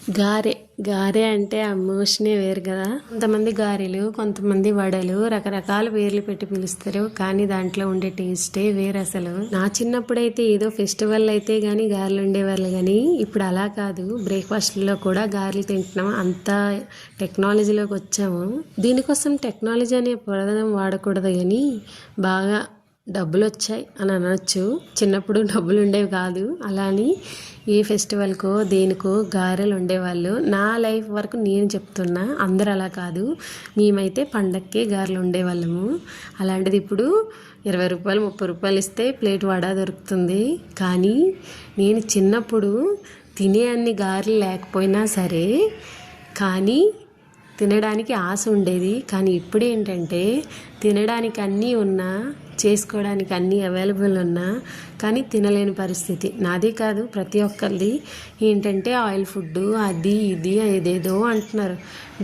గారె గారె అంటే ఎమోషనే వేరు కదా. కొంతమంది గారెలు, కొంతమంది వడలు, రకరకాల పేర్లు పెట్టి పిలుస్తారు. కానీ దాంట్లో ఉండే టేస్టే వేరు అసలు. నా చిన్నప్పుడైతే ఏదో ఫెస్టివల్ అయితే గానీ గారెలు ఉండేవాళ్ళు, కానీ ఇప్పుడు అలా కాదు. బ్రేక్ఫాస్ట్లో కూడా గారెలు తింటున్నాం, అంత టెక్నాలజీలోకి వచ్చాము. దీనికోసం టెక్నాలజీ అనే పదం వాడకూడదు, కానీ బాగా డబ్బులు వచ్చాయి అని అనొచ్చు. చిన్నప్పుడు డబ్బులు ఉండేవి కాదు. అలా అని ఏ ఫెస్టివల్కో దేనికో గారెలు ఉండేవాళ్ళు. నా లైఫ్ వరకు నేను చెప్తున్నా, అందరు అలా కాదు. మేమైతే పండక్కే గారెలు ఉండేవాళ్ళము. అలాంటిది ఇప్పుడు 20 రూపాయలు 30 రూపాయలు ఇస్తే ప్లేట్ వడ దొరుకుతుంది. కానీ నేను చిన్నప్పుడు తినే అన్ని గారెలు లేకపోయినా సరే, కానీ తినడానికి ఆశ ఉండేది. కానీ ఇప్పుడు ఏంటంటే తినడానికి అన్నీ ఉన్నా, చేసుకోవడానికి అన్నీ అవైలబుల్ ఉన్నా, కానీ తినలేని పరిస్థితి. నాదే కాదు, ప్రతి ఒక్కరిది. ఏంటంటే ఆయిల్ ఫుడ్, అది ఇది ఏదేదో అంటున్నారు.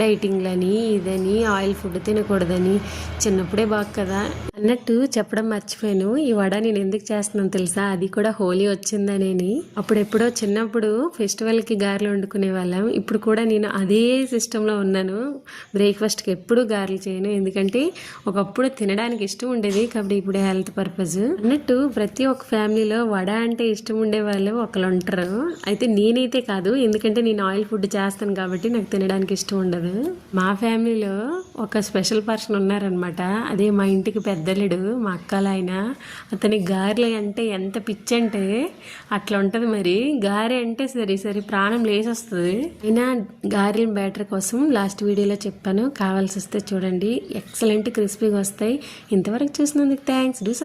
డైటింగ్లని ఇదని, ఆయిల్ ఫుడ్ తినకూడదని. చిన్నప్పుడే బాగా కదా అన్నట్టు చెప్పడం మర్చిపోయాను. ఈ వడ నేను ఎందుకు చేస్తున్నాను తెలుసా? అది కూడా హోలీ వచ్చిందనేని. అప్పుడెప్పుడో చిన్నప్పుడు ఫెస్టివల్కి గారెలు వండుకునే వాళ్ళం. ఇప్పుడు కూడా నేను అదే సిస్టంలో ఉన్నాను. బ్రేక్ఫాస్ట్కి ఎప్పుడు గారెలు చేయను, ఎందుకంటే ఒకప్పుడు తినడానికి ఇష్టం ఉండేది, కాబట్టి ఇప్పుడు హెల్త్ పర్పస్ అన్నట్టు. ప్రతి ఒక్క ఫ్యామిలీలో వడ అంటే ఇష్టం ఉండే వాళ్ళు ఒకళ్ళు ఉంటారు. అయితే నేనైతే కాదు, ఎందుకంటే నేను ఆయిల్ ఫుడ్ చేస్తాను కాబట్టి నాకు తినడానికి ఇష్టం ఉండదు. మా ఫ్యామిలీలో ఒక స్పెషల్ పర్సన్ ఉన్నారనమాట. అదే మా ఇంటికి పెద్దలుడు, మా అక్కలాయన. అతనికి గారెలు అంటే ఎంత పిచ్చి అంటే అట్లా ఉంటుంది. మరి గారె అంటే సరే ప్రాణం లేసొస్తుంది. అయినా గారెల బ్యాటర్ కోసం లాస్ట్ వీడియోలో చెప్పాను, కావాల్సి వస్తే చూడండి. ఎక్సలెంట్ క్రిస్పీగా వస్తాయి. ఇంతవరకు చూసినందుకు థ్యాంక్స్.